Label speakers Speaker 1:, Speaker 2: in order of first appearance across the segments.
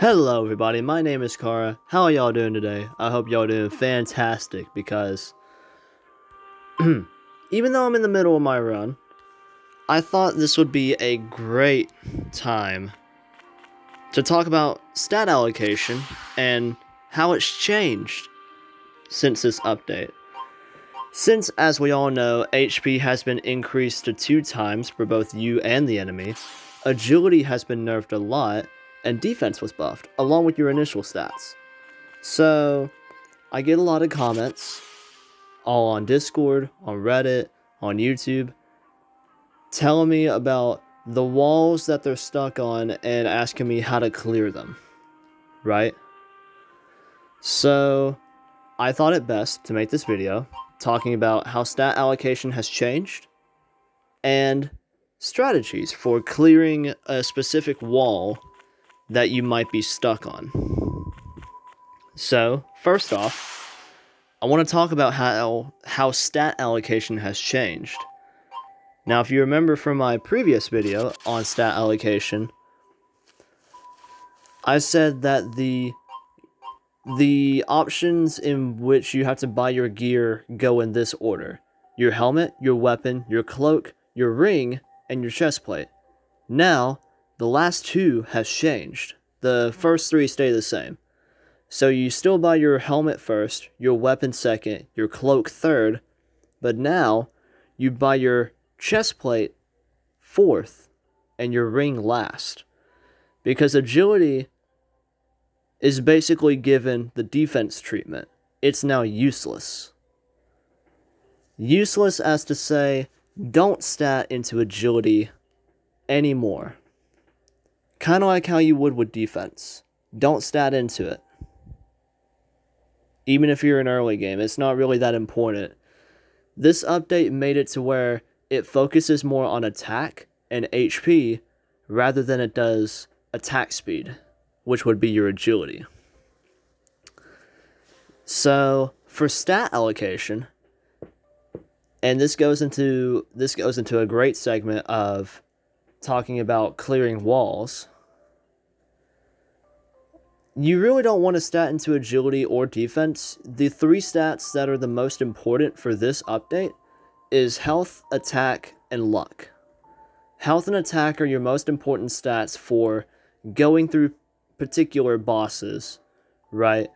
Speaker 1: Hello everybody, my name is Kara. How are y'all doing today? I hope y'all doing fantastic because even though I'm in the middle of my run, I thought this would be a great time to talk about stat allocation and how it's changed since this update. Since, as we all know, HP has been increased to 2 times for both you and the enemy, agility has been nerfed a lot, and defense was buffed, along with your initial stats. So, I get a lot of comments, all on Discord, on Reddit, on YouTube, telling me about the walls that they're stuck on and asking me how to clear them, right? So, I thought it best to make this video talking about how stat allocation has changed and strategies for clearing a specific wall that you might be stuck on. So, first off, I want to talk about how stat allocation has changed. Now, if you remember from my previous video on stat allocation, I said that the options in which you have to buy your gear go in this order: your helmet, your weapon, your cloak, your ring, and your chest plate. Now, the last 2 has changed. The first 3 stay the same. So you still buy your helmet first, your weapon second, your cloak third, but now you buy your chest plate fourth and your ring last. Because agility is basically given the defense treatment. It's now useless. Useless as to say, don't stat into agility anymore. Kind of like how you would with defense. Don't stat into it. Even if you're in early game, it's not really that important. This update made it to where it focuses more on attack and HP rather than it does attack speed, which would be your agility. So, for stat allocation, and this goes into a great segment of talking about clearing walls. You really don't want to stat into agility or defense. The 3 stats that are the most important for this update is health, attack, and luck. Health and attack are your most important stats for going through particular bosses, right?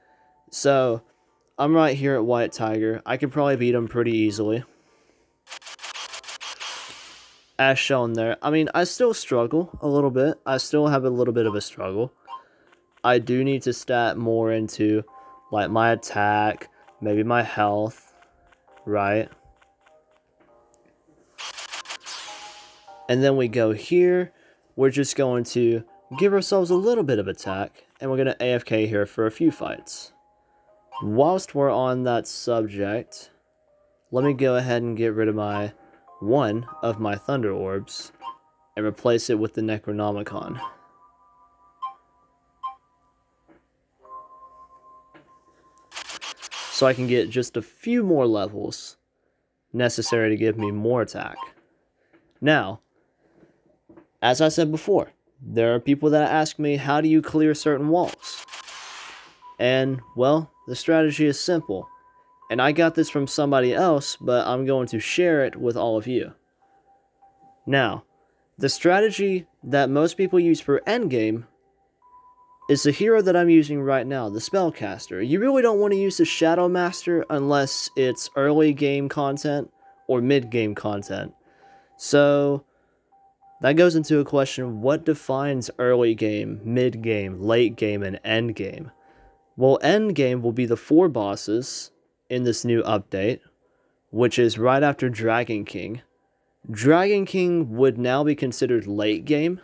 Speaker 1: So, I'm right here at White Tiger. I could probably beat him pretty easily. As shown there. I mean, I still struggle a little bit. I still have a little bit of a struggle. I do need to stat more into, like, my attack, maybe my health, right? And then we go here. We're just going to give ourselves a little bit of attack, and we're going to AFK here for a few fights. Whilst we're on that subject, let me go ahead and get rid of one of my Thunder Orbs and replace it with the Necronomicon. So I can get just a few more levels necessary to give me more attack. Now, as I said before, there are people that ask me, how do you clear certain walls? And, well, the strategy is simple. And I got this from somebody else, but I'm going to share it with all of you. Now, the strategy that most people use for endgame is the hero that I'm using right now, the Spellcaster. You really don't want to use the Shadow Master unless it's early game content or mid game content. So, that goes into a question, what defines early game, mid game, late game, and end game? Well, end game will be the 4 bosses in this new update, which is right after Dragon King. Dragon King would now be considered late game.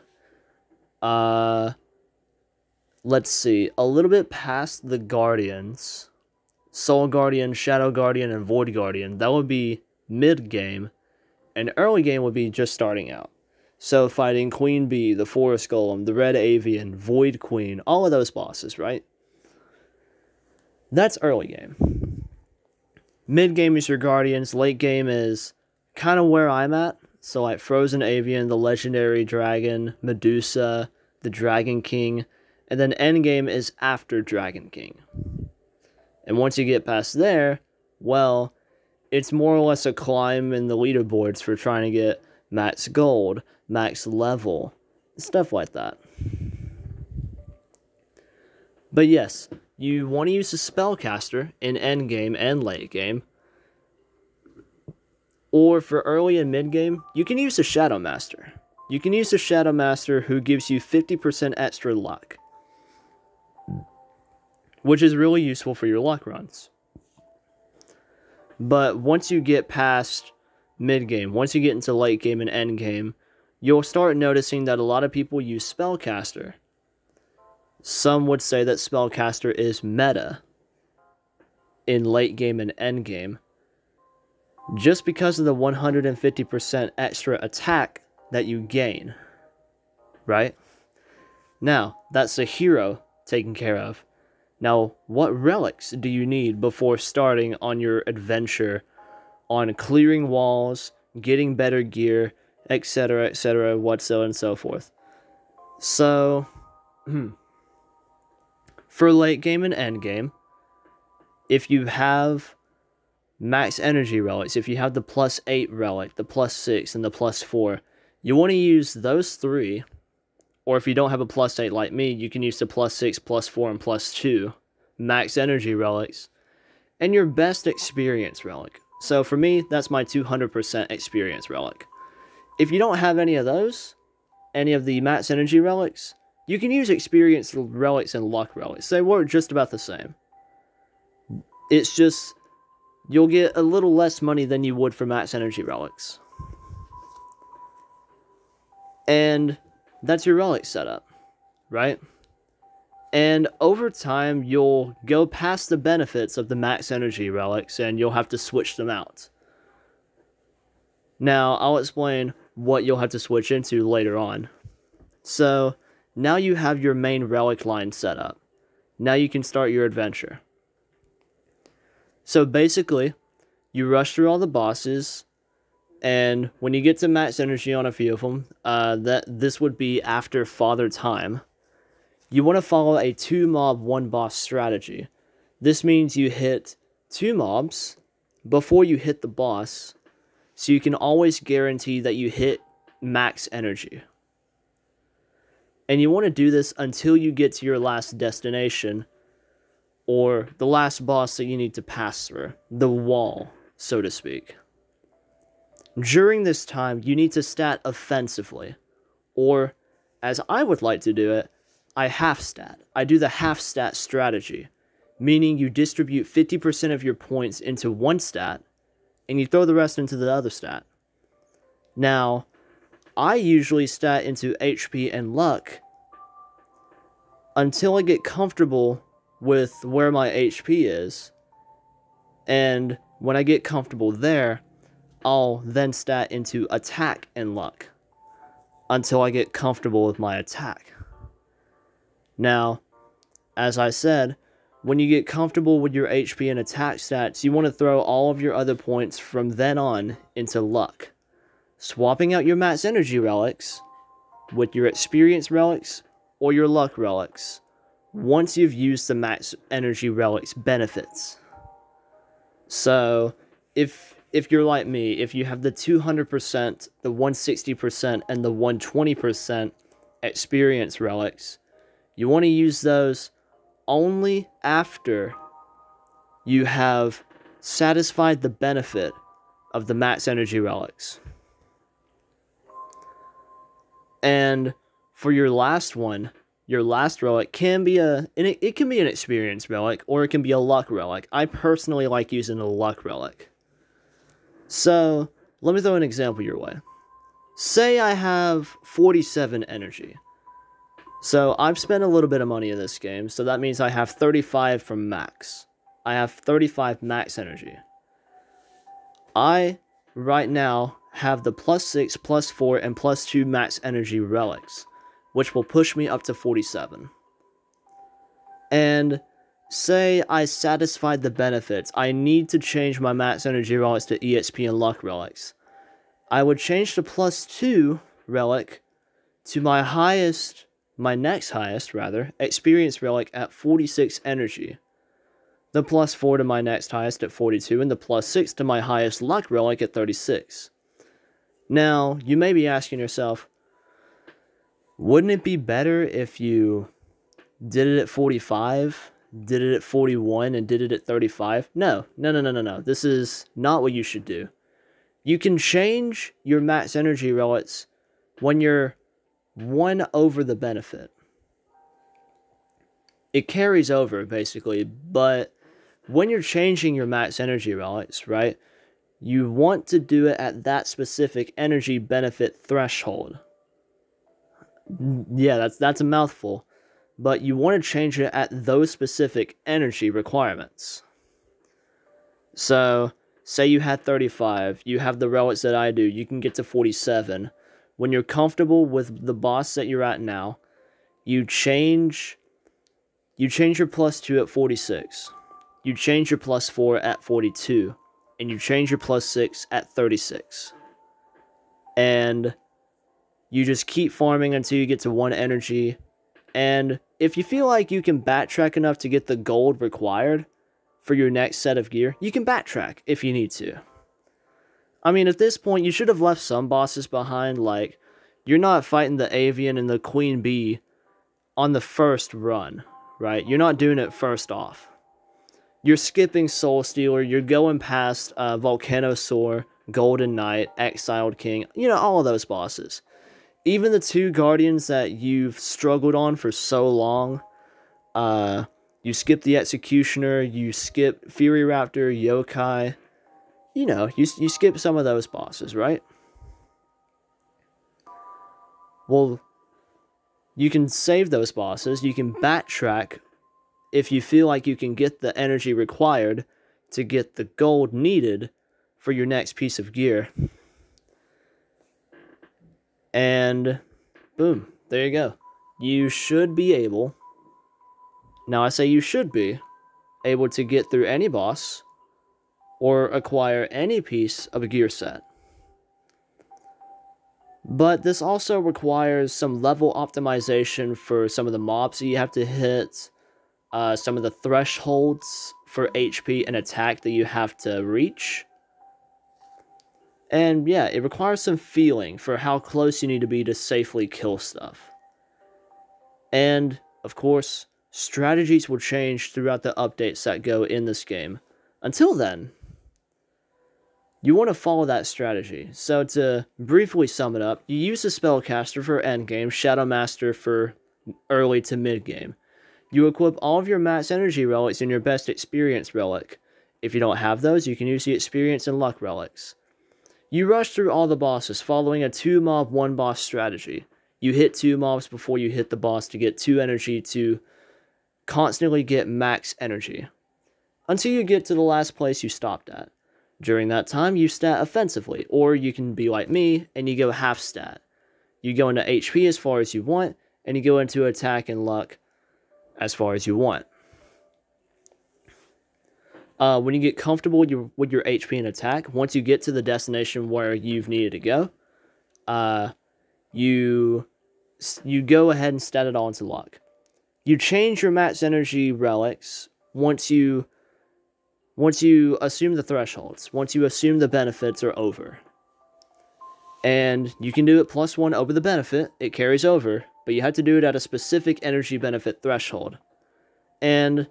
Speaker 1: Let's see, a little bit past the Guardians, Soul Guardian, Shadow Guardian, and Void Guardian, that would be mid-game, and early game would be just starting out. So fighting Queen Bee, the Forest Golem, the Red Avian, Void Queen, all of those bosses, right? That's early game. Mid-game is your Guardians, late game is kind of where I'm at, so like Frozen Avian, the Legendary Dragon, Medusa, the Dragon King, and then endgame is after Dragon King. And once you get past there, well, it's more or less a climb in the leaderboards for trying to get max gold, max level, stuff like that. But yes, you want to use a spellcaster in endgame and late game. Or for early and mid game, you can use a Shadow Master. You can use a Shadow Master who gives you 50% extra luck, which is really useful for your luck runs. But once you get past mid game, once you get into late game and end game, you'll start noticing that a lot of people use spellcaster. Some would say that spellcaster is meta in late game and end game, just because of the 150% extra attack that you gain, right? Now, that's a hero taken care of. Now, what relics do you need before starting on your adventure on clearing walls, getting better gear, etc., what so and so forth? So, for late game and end game, if you have max energy relics, if you have the +8 relic, the +6, and the +4, you want to use those 3, or if you don't have a +8 like me, you can use the +6, +4, and +2 max energy relics, and your best experience relic. So for me, that's my 200% experience relic. If you don't have any of those, any of the max energy relics, you can use experience relics and luck relics. They work just about the same. It's just, you'll get a little less money than you would for max energy relics. And that's your relic setup, right? And over time, you'll go past the benefits of the max energy relics, and you'll have to switch them out. Now, I'll explain what you'll have to switch into later on. So, now you have your main relic line set up. Now you can start your adventure. So basically, you rush through all the bosses, and when you get to max energy on a few of them, this would be after Father Time, you want to follow a 2-mob, 1-boss strategy. This means you hit 2 mobs before you hit the boss, so you can always guarantee that you hit max energy. And you want to do this until you get to your last destination, or the last boss that you need to pass through, the wall, so to speak. During this time, you need to stat offensively, or, as I would like to do it, I half stat. I do the half stat strategy, meaning you distribute 50% of your points into one stat, and you throw the rest into the other stat. Now, I usually stat into HP and luck until I get comfortable with where my HP is, and when I get comfortable there, I'll then stat into attack and luck until I get comfortable with my attack. Now, as I said, when you get comfortable with your HP and attack stats, you want to throw all of your other points from then on into luck, swapping out your max energy relics with your experience relics or your luck relics once you've used the max energy relics benefits. So, if you're like me, if you have the 200%, the 160%, and the 120% experience relics, you want to use those only after you have satisfied the benefit of the max energy relics. And for your last one, your last relic can be it can be an experience relic, or it can be a luck relic. I personally like using a luck relic. So, let me throw an example your way. Say I have 47 energy. So, I've spent a little bit of money in this game, so that means I have 35 from max. I have 35 max energy. I, right now, have the +6, +4, and +2 max energy relics, which will push me up to 47. And say I satisfied the benefits. I need to change my max energy relics to EXP and luck relics. I would change the +2 relic to my highest my next highest, experience relic at 46 energy. The +4 to my next highest at 42, and the +6 to my highest luck relic at 36. Now, you may be asking yourself, wouldn't it be better if you did it at 45, did it at 41, and did it at 35? No. This is not what you should do. You can change your max energy relics when you're 1 over the benefit. It carries over, basically, but when you're changing your max energy relics, right, you want to do it at that specific energy benefit threshold. Yeah, that's a mouthful. But you want to change it at those specific energy requirements. So, say you had 35, you have the relics that I do, you can get to 47. When you're comfortable with the boss that you're at now, you change your +2 at 46. You change your +4 at 42. And you change your +6 at 36. And you just keep farming until you get to 1 energy. And if you feel like you can backtrack enough to get the gold required for your next set of gear, you can backtrack if you need to. I mean, at this point, you should have left some bosses behind, like, you're not fighting the Avian and the Queen Bee on the first run, right? You're not doing it first off. You're skipping Soul Stealer, you're going past Volcanosaur, Golden Knight, Exiled King, you know, all of those bosses. Even the 2 Guardians that you've struggled on for so long, you skip the Executioner, you skip Fury Raptor, Yokai, you know, you skip some of those bosses, right? Well, you can save those bosses, you can backtrack if you feel like you can get the energy required to get the gold needed for your next piece of gear. And boom, there you go. You should be able, now I say you should be, able to get through any boss or acquire any piece of a gear set. But this also requires some level optimization for some of the mobs that you have to hit, some of the thresholds for HP and attack that you have to reach. And yeah, it requires some feeling for how close you need to be to safely kill stuff. And, of course, strategies will change throughout the updates that go in this game. Until then, you want to follow that strategy. So to briefly sum it up, you use the Spellcaster for endgame, Shadowmaster for early to mid-game. You equip all of your max energy relics in your best experience relic. If you don't have those, you can use the experience and luck relics. You rush through all the bosses following a 2-mob, 1-boss strategy. You hit 2 mobs before you hit the boss to get 2 energy to constantly get max energy, until you get to the last place you stopped at. During that time, you stat offensively, or you can be like me, and you go half stat. You go into HP as far as you want, and you go into attack and luck as far as you want. When you get comfortable with your HP and attack, once you get to the destination where you've needed to go, you go ahead and stat it all into luck. You change your max energy relics once you assume the thresholds, once you assume the benefits are over. And you can do it +1 over the benefit, it carries over, but you have to do it at a specific energy benefit threshold. And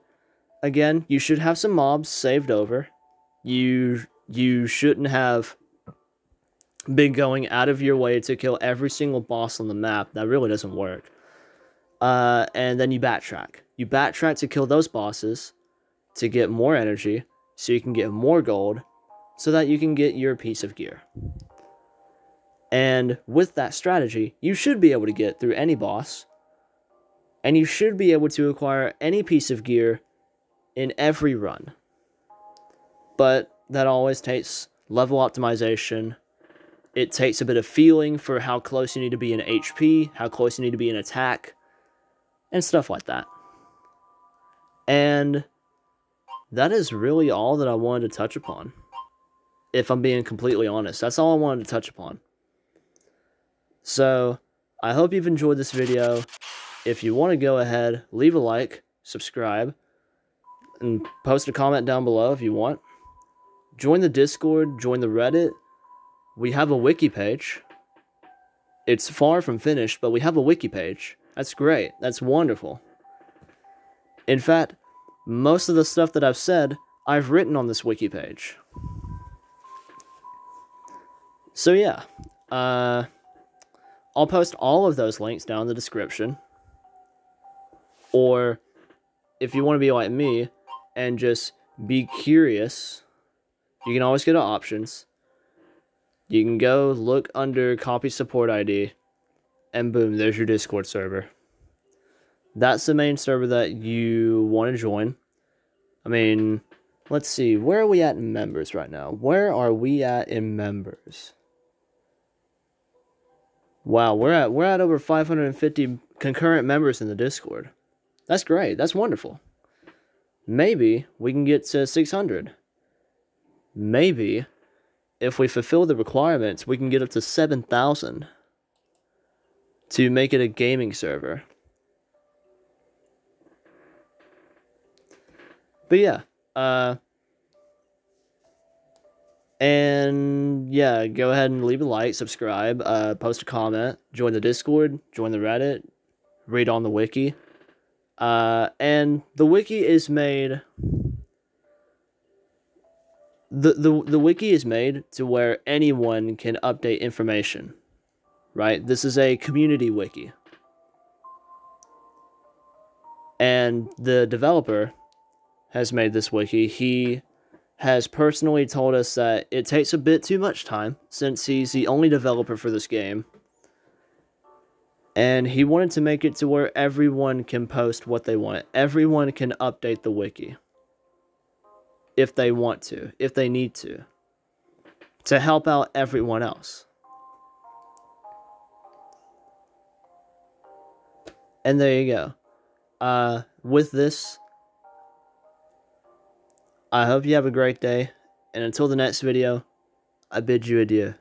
Speaker 1: again, you should have some mobs saved over. You shouldn't have been going out of your way to kill every single boss on the map. That really doesn't work. And then you backtrack. You backtrack to kill those bosses to get more energy, so you can get more gold, so that you can get your piece of gear. And with that strategy, you should be able to get through any boss, and you should be able to acquire any piece of gear in every run. But that always takes level optimization. It takes a bit of feeling for how close you need to be in HP, how close you need to be in attack, and stuff like that. And that is really all that I wanted to touch upon. If I'm being completely honest, that's all I wanted to touch upon. So, I hope you've enjoyed this video. if you want to go ahead, leave a like, subscribe, and post a comment down below if you want. Join the Discord, join the Reddit. We have a wiki page. It's far from finished, but we have a wiki page. That's great. That's wonderful. In fact, most of the stuff that I've said, I've written on this wiki page. So yeah, I'll post all of those links down in the description. Or if you want to be like me and just be curious, you can always go to options. You can go look under copy support ID, and boom, there's your Discord server. That's the main server that you want to join. I mean, let's see, where are we at in members right now? Where are we at in members? Wow, we're at over 550 concurrent members in the Discord. That's great. That's wonderful. Maybe we can get to 600. Maybe if we fulfill the requirements, we can get up to 7,000 to make it a gaming server. But yeah, and yeah, go ahead and leave a like, subscribe, post a comment, join the Discord, join the Reddit, read on the wiki. And the wiki is made... The wiki is made to where anyone can update information, right? This is a community wiki. And the developer has made this wiki. He has personally told us that it takes a bit too much time since he's the only developer for this game. And he wanted to make it to where everyone can post what they want. Everyone can update the wiki. If they want to, if they need to help out everyone else. And there you go. With this, I hope you have a great day, and until the next video, I bid you adieu.